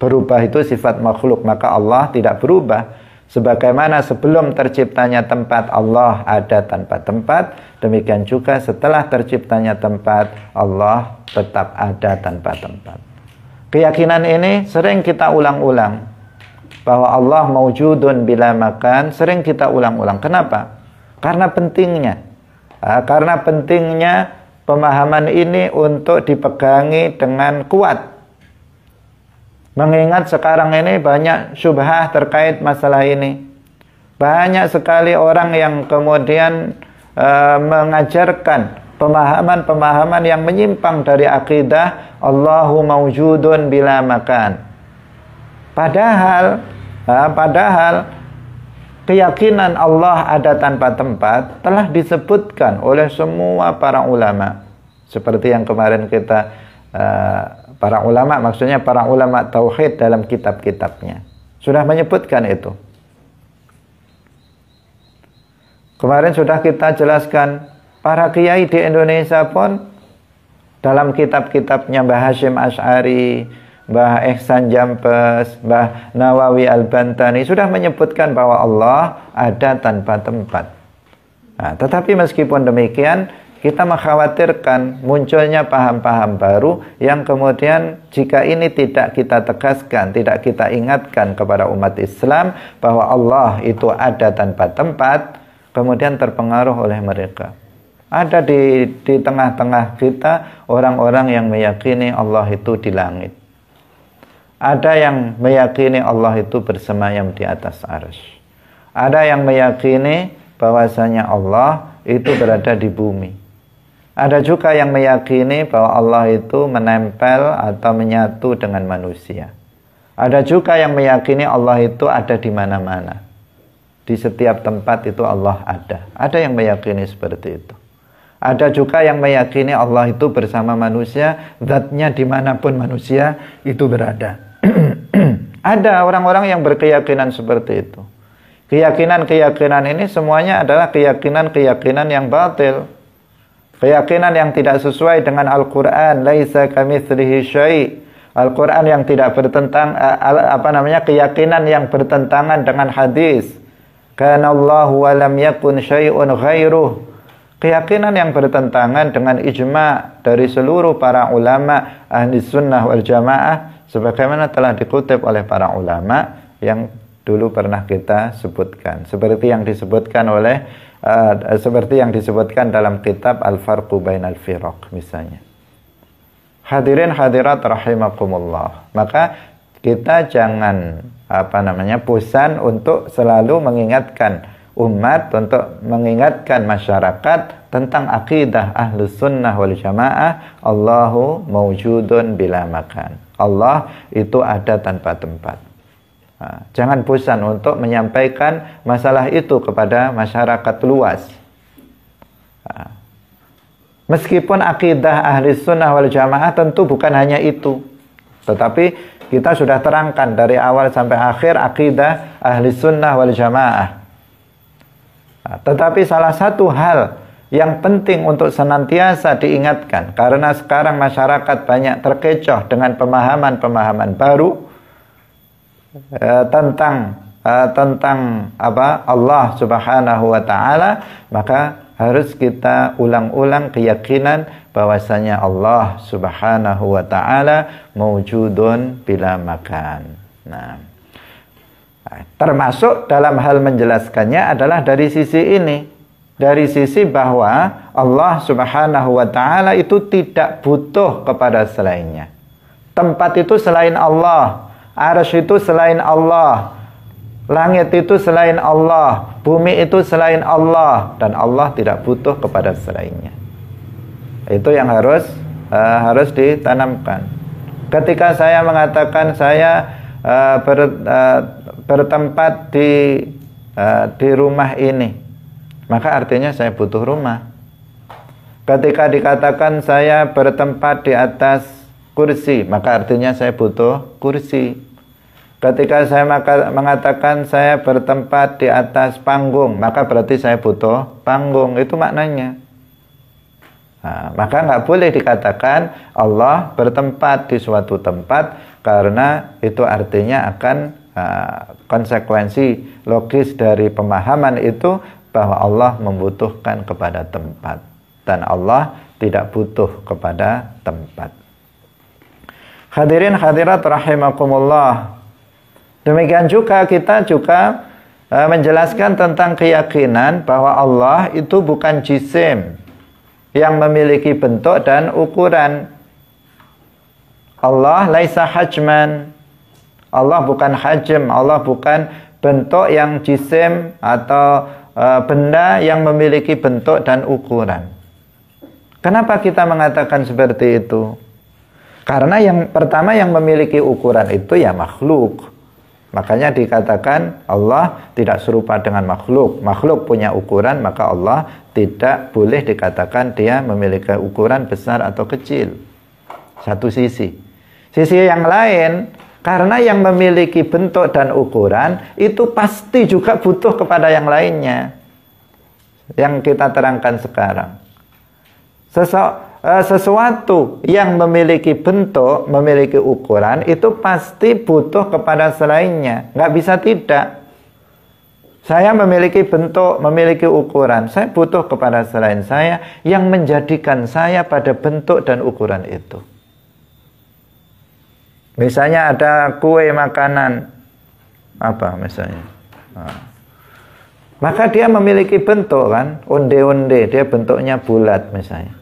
Berubah itu sifat makhluk, maka Allah tidak berubah. Sebagaimana sebelum terciptanya tempat Allah ada tanpa tempat, demikian juga setelah terciptanya tempat Allah tetap ada tanpa tempat. Keyakinan ini sering kita ulang-ulang, bahwa Allah maujudun bila makan, sering kita ulang-ulang. Kenapa? Karena pentingnya. Karena pentingnya pemahaman ini untuk dipegangi dengan kuat. Mengingat sekarang ini banyak syubhah terkait masalah ini. Banyak sekali orang yang kemudian mengajarkan pemahaman-pemahaman yang menyimpang dari akidah Allahu maujudun bila makan. Padahal keyakinan Allah ada tanpa tempat telah disebutkan oleh semua para ulama. Seperti yang kemarin kita para ulama, maksudnya para ulama tauhid dalam kitab-kitabnya sudah menyebutkan itu. Kemarin sudah kita jelaskan, para kiai di Indonesia pun dalam kitab-kitabnya Mbah Hasyim Asy'ari, Mbah Ihsan Jampes, Mbah Nawawi Al-Bantani sudah menyebutkan bahwa Allah ada tanpa tempat. Nah, tetapi meskipun demikian, kita mengkhawatirkan munculnya paham-paham baru yang kemudian jika ini tidak kita tegaskan, tidak kita ingatkan kepada umat Islam bahwa Allah itu ada tanpa tempat, kemudian terpengaruh oleh mereka. Ada di tengah-tengah kita orang-orang yang meyakini Allah itu di langit. Ada yang meyakini Allah itu bersemayam di atas arsy. Ada yang meyakini bahwasanya Allah itu berada di bumi. Ada juga yang meyakini bahwa Allah itu menempel atau menyatu dengan manusia. Ada juga yang meyakini Allah itu ada di mana-mana. Di setiap tempat itu Allah ada. Ada yang meyakini seperti itu. Ada juga yang meyakini Allah itu bersama manusia, zatnya dimanapun manusia itu berada. Ada orang-orang yang berkeyakinan seperti itu. Keyakinan-keyakinan ini semuanya adalah keyakinan-keyakinan yang batil. Keyakinan yang tidak sesuai dengan Al-Quran. Laisa kamitslihi syai'. Al-Quran yang tidak keyakinan yang bertentangan dengan hadis. Kana Allahu wa lam yakun syai'un ghairuh. Keyakinan yang bertentangan dengan ijma' dari seluruh para ulama ahli sunnah wal jamaah, sebagaimana telah dikutip oleh para ulama yang dulu pernah kita sebutkan, seperti yang disebutkan dalam kitab Al-Farqu Bainal Firaq misalnya. Hadirin hadirat rahimakumullah. Maka kita jangan bosan untuk selalu mengingatkan umat, untuk mengingatkan masyarakat tentang akidah Ahlus Sunnah wal Jamaah. Allahu mawjudun bila makan. Allah itu ada tanpa tempat. Jangan bosan untuk menyampaikan masalah itu kepada masyarakat luas. Meskipun akidah Ahlus Sunnah wal Jamaah tentu bukan hanya itu, tetapi kita sudah terangkan dari awal sampai akhir akidah Ahlus Sunnah wal Jamaah. Tetapi salah satu hal yang penting untuk senantiasa diingatkan, karena sekarang masyarakat banyak terkecoh dengan pemahaman-pemahaman baru tentang Allah Subhanahu wa taala, maka harus kita ulang-ulang keyakinan bahwasanya Allah Subhanahu wa taala mawjudun bila makan. Termasuk dalam hal menjelaskannya adalah dari sisi ini, dari sisi bahwa Allah Subhanahu wa taala itu tidak butuh kepada selainnya. Tempat itu selain Allah, arsy itu selain Allah, langit itu selain Allah, bumi itu selain Allah, dan Allah tidak butuh kepada selainnya. Itu yang harus ditanamkan. Ketika saya mengatakan saya bertempat di rumah ini, maka artinya saya butuh rumah. Ketika dikatakan saya bertempat di atas kursi, maka artinya saya butuh kursi. Ketika saya mengatakan saya bertempat di atas panggung, maka berarti saya butuh panggung. Itu maknanya. Maka nggak boleh dikatakan Allah bertempat di suatu tempat, karena itu artinya akan konsekuensi logis dari pemahaman itu bahwa Allah membutuhkan kepada tempat, dan Allah tidak butuh kepada tempat. Hadirin hadirat rahimakumullah. Demikian juga kita menjelaskan tentang keyakinan bahwa Allah itu bukan jisim yang memiliki bentuk dan ukuran. Allah laisa hajman. Allah bukan hajm, Allah bukan bentuk yang jisim atau benda yang memiliki bentuk dan ukuran. Kenapa kita mengatakan seperti itu? Karena yang pertama yang memiliki ukuran itu ya makhluk. Makanya dikatakan Allah tidak serupa dengan makhluk. Makhluk punya ukuran, maka Allah tidak boleh dikatakan dia memiliki ukuran besar atau kecil. Satu sisi. Sisi yang lain, karena yang memiliki bentuk dan ukuran itu pasti juga butuh kepada yang lainnya. Yang kita terangkan sekarang. Sesuatu yang memiliki bentuk, memiliki ukuran, itu pasti butuh kepada selainnya. Nggak bisa tidak. Saya memiliki bentuk, memiliki ukuran. Saya butuh kepada selain saya yang menjadikan saya pada bentuk dan ukuran itu. Misalnya ada kue makanan. Apa misalnya? Maka dia memiliki bentuk kan, onde-onde, dia bentuknya bulat misalnya.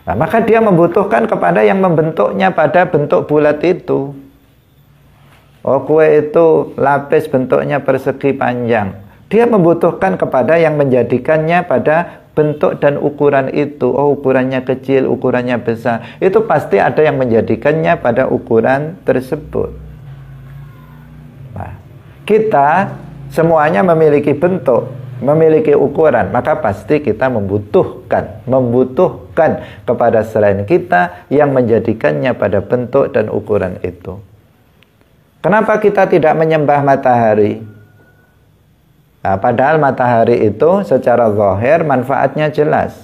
Nah, maka dia membutuhkan kepada yang membentuknya pada bentuk bulat itu. Oh, kue itu lapis bentuknya persegi panjang. Dia membutuhkan kepada yang menjadikannya pada bentuk dan ukuran itu. Oh, ukurannya kecil, ukurannya besar. Itu pasti ada yang menjadikannya pada ukuran tersebut. Nah, kita semuanya memiliki bentuk, memiliki ukuran, maka pasti kita membutuhkan kepada selain kita yang menjadikannya pada bentuk dan ukuran itu. Kenapa kita tidak menyembah matahari? Nah, padahal matahari itu secara zahir manfaatnya jelas.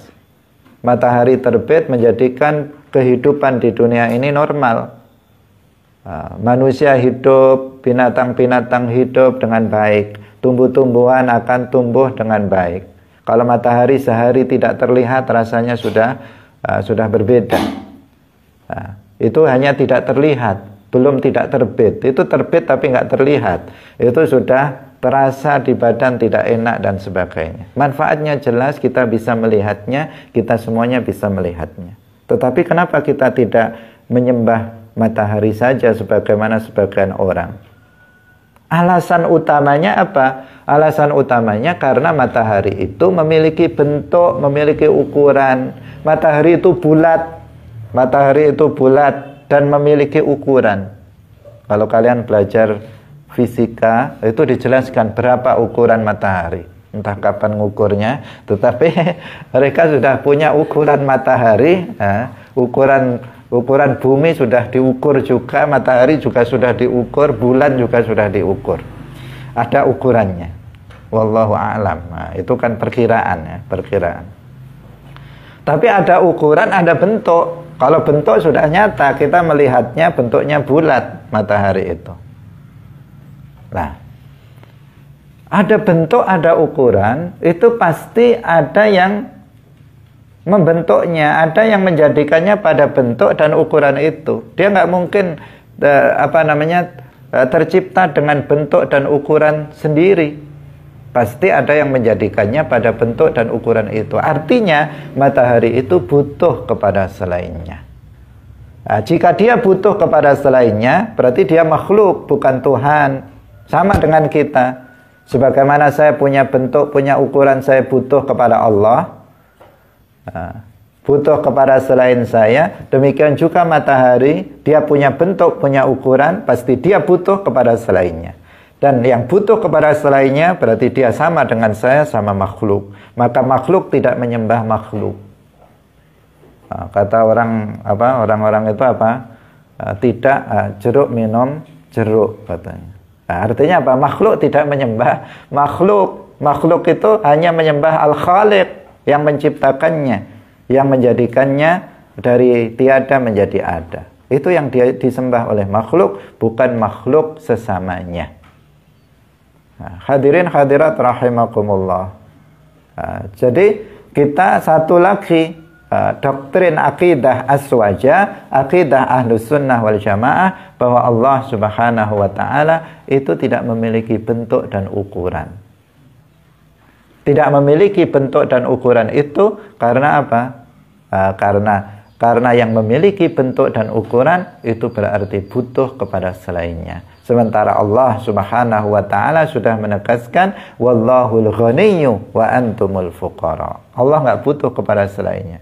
Matahari terbit menjadikan kehidupan di dunia ini normal. Manusia hidup, binatang-binatang hidup dengan baik, tumbuh-tumbuhan akan tumbuh dengan baik. Kalau matahari sehari tidak terlihat, rasanya sudah berbeda. Itu hanya tidak terlihat, belum tidak terbit. Itu terbit tapi nggak terlihat. Itu sudah terasa di badan tidak enak dan sebagainya. Manfaatnya jelas, kita bisa melihatnya, kita semuanya bisa melihatnya. Tetapi kenapa kita tidak menyembah matahari saja sebagaimana sebagian orang? Alasan utamanya apa? Alasan utamanya karena matahari itu memiliki bentuk, memiliki ukuran. Matahari itu bulat dan memiliki ukuran. Kalau kalian belajar fisika, itu dijelaskan berapa ukuran matahari. Entah kapan ngukurnya, tetapi mereka sudah punya ukuran matahari, ukuran bumi sudah diukur juga, matahari juga sudah diukur, bulan juga sudah diukur. Ada ukurannya. Wallahu a'lam. Nah, itu kan perkiraan ya, perkiraan. Tapi ada ukuran, ada bentuk. Kalau bentuk sudah nyata, kita melihatnya bentuknya bulat matahari itu. Nah, ada bentuk, ada ukuran, itu pasti ada yang membentuknya, ada yang menjadikannya pada bentuk dan ukuran itu. Dia nggak mungkin tercipta dengan bentuk dan ukuran sendiri. Pasti ada yang menjadikannya pada bentuk dan ukuran itu. Artinya matahari itu butuh kepada selainnya. Nah, jika dia butuh kepada selainnya, berarti dia makhluk, bukan Tuhan. Sama dengan kita. Sebagaimana saya punya bentuk, punya ukuran, saya butuh kepada Allah, butuh kepada selain saya. Demikian juga matahari, dia punya bentuk, punya ukuran, pasti dia butuh kepada selainnya. Dan yang butuh kepada selainnya berarti dia sama dengan saya, sama makhluk. Maka makhluk tidak menyembah makhluk. Kata orang-orang itu tidak jeruk minum jeruk katanya. Artinya apa? Makhluk tidak menyembah makhluk. Makhluk itu hanya menyembah Al-Khaliq yang menciptakannya, yang menjadikannya dari tiada menjadi ada. Itu yang disembah oleh makhluk, bukan makhluk sesamanya. Hadirin hadirat rahimakumullah. Jadi kita satu lagi doktrin akidah aswaja, akidah ahlus sunnah wal jamaah, bahwa Allah subhanahu wa ta'ala itu tidak memiliki bentuk dan ukuran. Tidak memiliki bentuk dan ukuran itu karena apa? Karena yang memiliki bentuk dan ukuran itu berarti butuh kepada selainnya. Sementara Allah subhanahu wa ta'ala sudah menegaskan, wallahul ghaniyyu wa antumul fuqara. Allah nggak butuh kepada selainnya.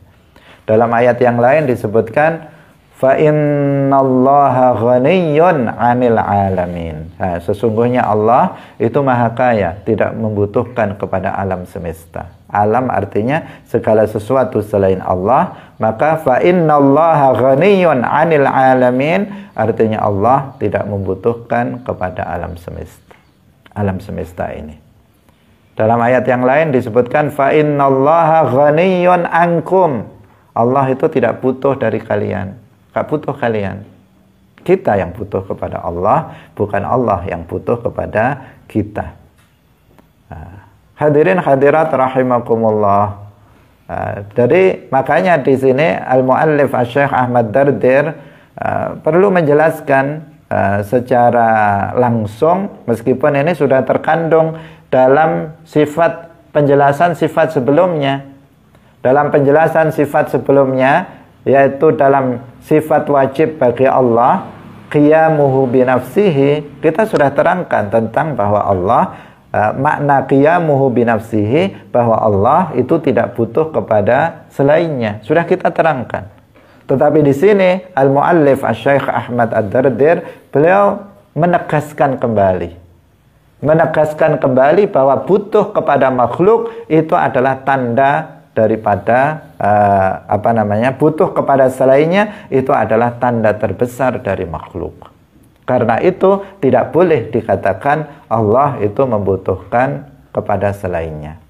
Dalam ayat yang lain disebutkan, fa innallaha ghaniyyun 'anil 'alamin. Nah, sesungguhnya Allah itu maha kaya, tidak membutuhkan kepada alam semesta. Alam artinya segala sesuatu selain Allah. Maka fa innallaha ghaniyyun 'anil 'alamin, artinya Allah tidak membutuhkan kepada alam semesta. Alam semesta ini. Dalam ayat yang lain disebutkan, fa innallaha ghaniyyun 'ankum. Allah itu tidak butuh dari kalian. Gak butuh kalian. Kita yang butuh kepada Allah, bukan Allah yang butuh kepada kita. Hadirin hadirat rahimakumullah. Jadi makanya di sini al-muallif Syekh Ahmad Dardir perlu menjelaskan secara langsung, meskipun ini sudah terkandung dalam sifat penjelasan sifat sebelumnya. Dalam penjelasan sifat sebelumnya, yaitu dalam sifat wajib bagi Allah, qiyamuhu binafsihi, kita sudah terangkan tentang bahwa Allah, makna qiyamuhu binafsihi, bahwa Allah itu tidak butuh kepada selainnya. Sudah kita terangkan. Tetapi di sini al-muallif Asy-Syaikh Ahmad Ad-Dardir, beliau menegaskan kembali bahwa butuh kepada makhluk itu adalah tanda daripada butuh kepada selainnya itu adalah tanda terbesar dari makhluk. Karena itu tidak boleh dikatakan Allah itu membutuhkan kepada selainnya.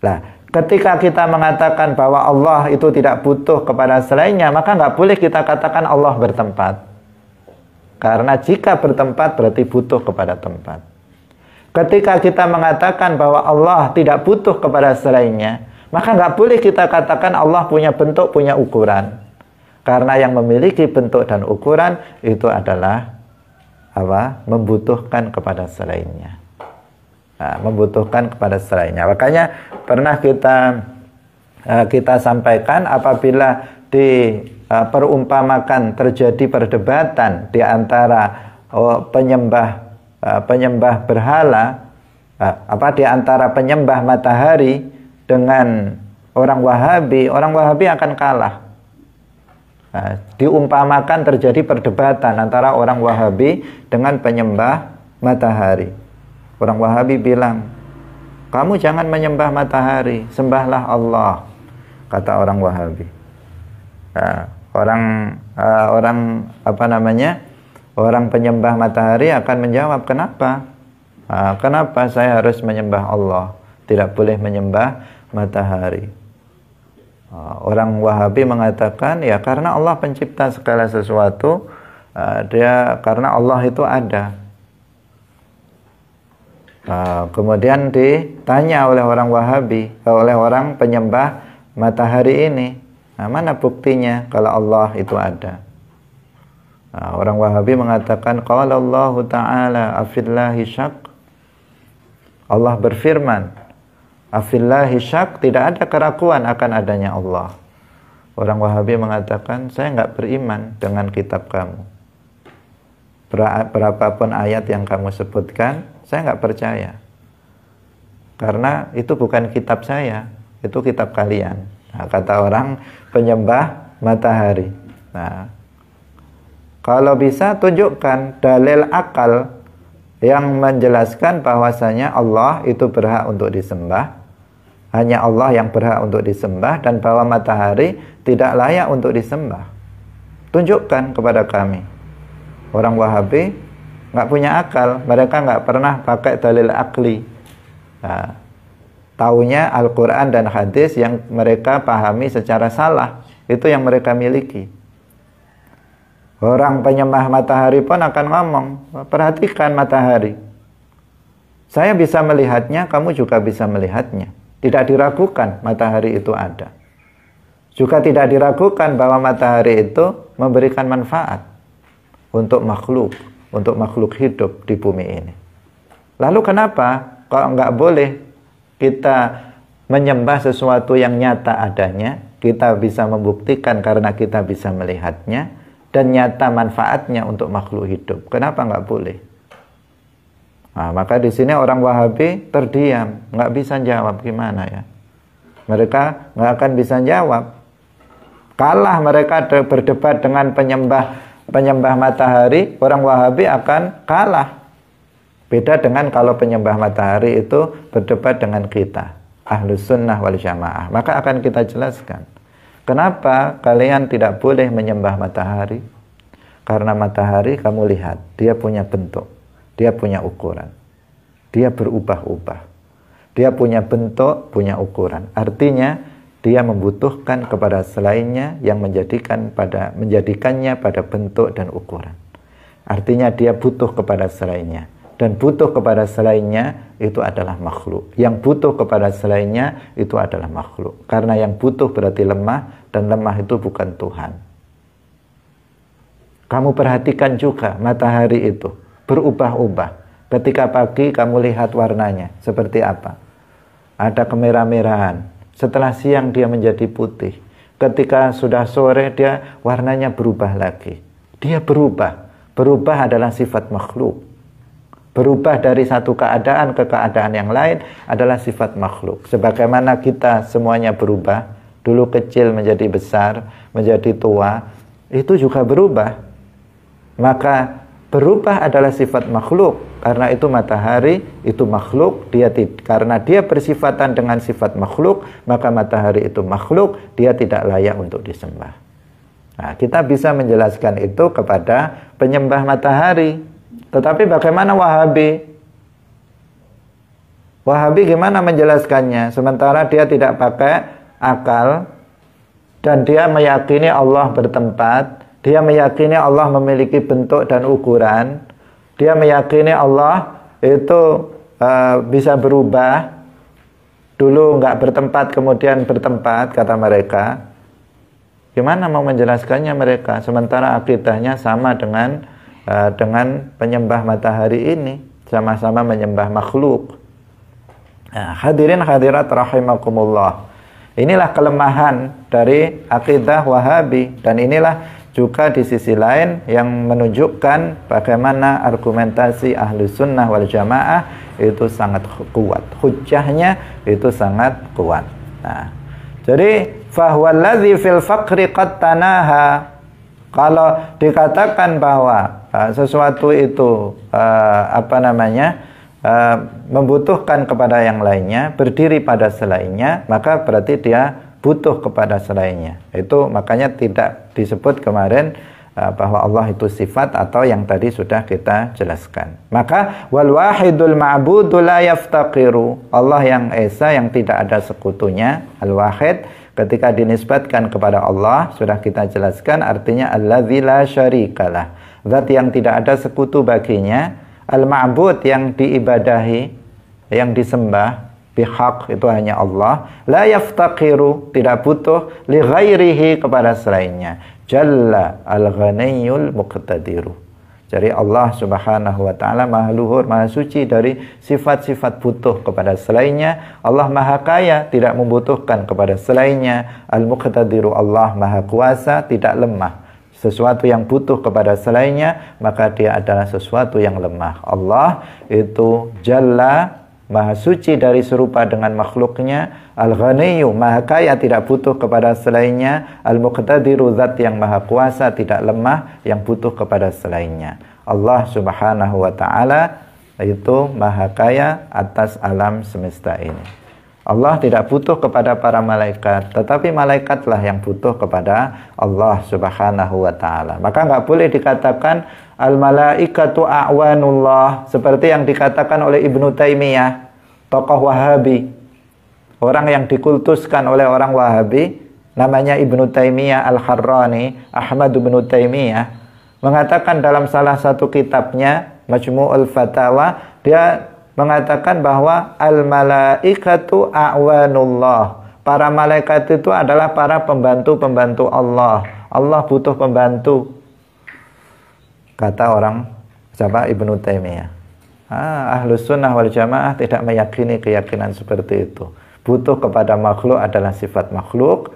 Nah, ketika kita mengatakan bahwa Allah itu tidak butuh kepada selainnya, maka nggak boleh kita katakan Allah bertempat. Karena jika bertempat berarti butuh kepada tempat. Ketika kita mengatakan bahwa Allah tidak butuh kepada selainnya, maka nggak boleh kita katakan Allah punya bentuk, punya ukuran. Karena yang memiliki bentuk dan ukuran itu adalah membutuhkan kepada selainnya. Membutuhkan kepada selainnya. Makanya pernah kita sampaikan, apabila perumpamakan terjadi perdebatan di antara penyembah berhala, di antara penyembah matahari dengan orang Wahabi akan kalah. Diumpamakan terjadi perdebatan antara orang Wahabi dengan penyembah matahari. Orang Wahabi bilang, kamu jangan menyembah matahari, sembahlah Allah, kata orang Wahabi. Orang penyembah matahari akan menjawab, kenapa? Kenapa saya harus menyembah Allah? Tidak boleh menyembah matahari. Orang Wahabi mengatakan, ya karena Allah pencipta segala sesuatu, karena Allah itu ada. Kemudian ditanya oleh orang Wahabi, oleh orang penyembah matahari ini, mana buktinya kalau Allah itu ada? Orang Wahabi mengatakan, qala Allah Ta'ala afillahi syak. Allah berfirman, afillahi syak, tidak ada keraguan akan adanya Allah. Orang Wahabi mengatakan, saya nggak beriman dengan kitab kamu. Berapapun ayat yang kamu sebutkan, saya nggak percaya. Karena itu bukan kitab saya, itu kitab kalian. Kata orang penyembah matahari. Kalau bisa tunjukkan dalil akal yang menjelaskan bahwasanya Allah itu berhak untuk disembah. Hanya Allah yang berhak untuk disembah, dan bahwa matahari tidak layak untuk disembah. Tunjukkan kepada kami. Orang Wahabi nggak punya akal, mereka nggak pernah pakai dalil akli. Taunya Al-Quran dan hadis yang mereka pahami secara salah, itu yang mereka miliki. Orang penyembah matahari pun akan ngomong, perhatikan matahari. Saya bisa melihatnya, kamu juga bisa melihatnya. Tidak diragukan matahari itu ada. Juga tidak diragukan bahwa matahari itu memberikan manfaat untuk makhluk hidup di bumi ini. Lalu kenapa kalau nggak boleh kita menyembah sesuatu yang nyata adanya, kita bisa membuktikan karena kita bisa melihatnya, dan nyata manfaatnya untuk makhluk hidup. Kenapa nggak boleh? Maka di sini orang Wahabi terdiam, nggak bisa jawab gimana ya. Mereka nggak akan bisa jawab. Kalah mereka berdebat dengan penyembah matahari, orang Wahabi akan kalah. Beda dengan kalau penyembah matahari itu berdebat dengan kita, Ahlus Sunnah wal Jamaah. Maka akan kita jelaskan, kenapa kalian tidak boleh menyembah matahari? Karena matahari kamu lihat, dia punya bentuk, dia punya ukuran, dia berubah-ubah, dia punya bentuk, punya ukuran. Artinya dia membutuhkan kepada selainnya yang menjadikannya pada bentuk dan ukuran. Artinya dia butuh kepada selainnya, dan butuh kepada selainnya itu adalah makhluk. Yang butuh kepada selainnya itu adalah makhluk. Karena yang butuh berarti lemah, dan lemah itu bukan Tuhan. Kamu perhatikan juga matahari itu berubah-ubah. Ketika pagi kamu lihat warnanya seperti apa. Ada kemerah-merahan. Setelah siang dia menjadi putih. Ketika sudah sore dia warnanya berubah lagi. Dia berubah. Berubah adalah sifat makhluk. Berubah dari satu keadaan ke keadaan yang lain adalah sifat makhluk. Sebagaimana kita semuanya berubah. Dulu kecil menjadi besar, menjadi tua. Itu juga berubah. Maka berubah adalah sifat makhluk. Karena itu matahari, itu makhluk. Karena dia bersifatan dengan sifat makhluk, maka matahari itu makhluk. Dia tidak layak untuk disembah. Nah, kita bisa menjelaskan itu kepada penyembah matahari. Tetapi bagaimana Wahabi? Wahabi gimana menjelaskannya? Sementara dia tidak pakai akal dan dia meyakini Allah bertempat, dia meyakini Allah memiliki bentuk dan ukuran, dia meyakini Allah itu bisa berubah. Dulu nggak bertempat, kemudian bertempat, kata mereka. Gimana mau menjelaskannya mereka? Sementara akidahnya sama dengan penyembah matahari ini, sama-sama menyembah makhluk. Nah, hadirin hadirat rahimakumullah. Inilah kelemahan dari akidah Wahabi, dan inilah juga di sisi lain yang menunjukkan bagaimana argumentasi ahlu sunnah wal jamaah itu sangat kuat. Hujjahnya itu sangat kuat. Nah, jadi fahuwallazi fil faqri qad tanaha. Kalau dikatakan bahwa sesuatu itu membutuhkan kepada yang lainnya, berdiri pada selainnya, maka berarti dia butuh kepada selainnya. Itu makanya tidak disebut kemarin bahwa Allah itu sifat atau yang tadi sudah kita jelaskan. Maka wal wahidul ma'budu la yaftaqiru. Allah yang esa, yang tidak ada sekutunya, al-wahid, ketika dinisbatkan kepada Allah sudah kita jelaskan artinya allazi la syarikalah. Zat yang tidak ada sekutu baginya, al-ma'bud yang diibadahi, yang disembah bihaq itu hanya Allah, la yaftaqiru, tidak butuh, li ghairihi, kepada selainnya. Jalla al-ghaniyul muqtadiru. Jadi Allah subhanahu wa ta'ala maha luhur, maha suci dari sifat-sifat butuh kepada selainnya. Allah maha kaya, tidak membutuhkan kepada selainnya. Al-muqtadiru, Allah maha kuasa, tidak lemah. Sesuatu yang butuh kepada selainnya, maka dia adalah sesuatu yang lemah. Allah itu Jalla, maha suci dari serupa dengan makhluknya. Al-Ghaniyu, maha kaya, tidak butuh kepada selainnya. Al-Muqtadiru, zat yang maha kuasa, tidak lemah, yang butuh kepada selainnya. Allah subhanahu wa ta'ala itu maha kaya atas alam semesta ini. Allah tidak butuh kepada para malaikat, tetapi malaikatlah yang butuh kepada Allah subhanahu wa ta'ala. Maka nggak boleh dikatakan al-malaikatu a'wanullah, seperti yang dikatakan oleh Ibnu Taimiyah, tokoh Wahabi. Orang yang dikultuskan oleh orang Wahabi, namanya Ibnu Taimiyah Al-Harrani, Ahmad Ibnu Taimiyah, mengatakan dalam salah satu kitabnya, Majmu'ul Fatawa, dia mengatakan bahwa al-malaikatu a'wanullah. Para malaikat itu adalah para pembantu-pembantu Allah. Allah butuh pembantu. Kata orang, siapa? Ibnu Taimiyah. Ahlus sunnah wal jamaah tidak meyakini keyakinan seperti itu. Butuh kepada makhluk adalah sifat makhluk,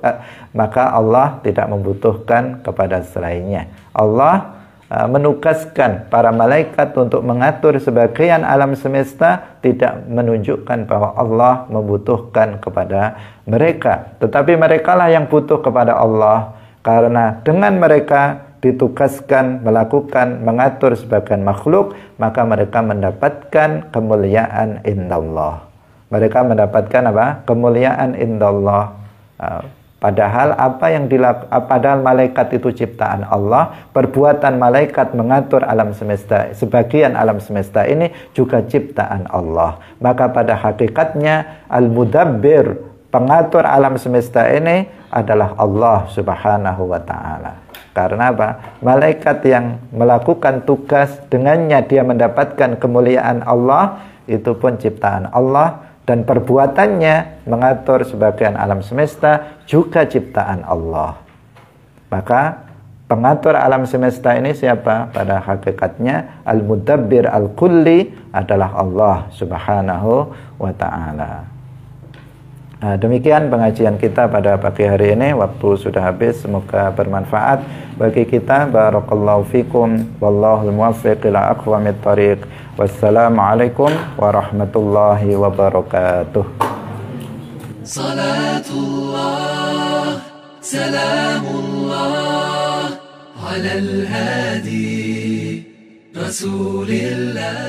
maka Allah tidak membutuhkan kepada selainnya. Allah menugaskan para malaikat untuk mengatur sebagian alam semesta, tidak menunjukkan bahwa Allah membutuhkan kepada mereka. Tetapi merekalah yang butuh kepada Allah, karena dengan mereka ditugaskan melakukan, mengatur sebagian makhluk, maka mereka mendapatkan kemuliaan indallah. Mereka mendapatkan apa? Kemuliaan indallah. Padahal padahal malaikat itu ciptaan Allah, perbuatan malaikat mengatur alam semesta, sebagian alam semesta ini juga ciptaan Allah. Maka pada hakikatnya al-mudabbir, pengatur alam semesta ini adalah Allah subhanahu wa ta'ala. Karena apa? Malaikat yang melakukan tugas, dengannya dia mendapatkan kemuliaan Allah, itu pun ciptaan Allah. Dan perbuatannya mengatur sebagian alam semesta juga ciptaan Allah. Maka Pengatur alam semesta ini siapa? Pada hakikatnya al-mudabbir al-kulli adalah Allah Subhanahu wa ta'ala. Nah, demikian pengajian kita pada pagi hari ini. Waktu sudah habis, semoga bermanfaat bagi kita. Barakallahu fikum, wallahul muwaffiq ila aqwamit thariq. Wassalamualaikum warahmatullahi wabarakatuh. Salatullah, salamullah ala al-hadi Rasulillah.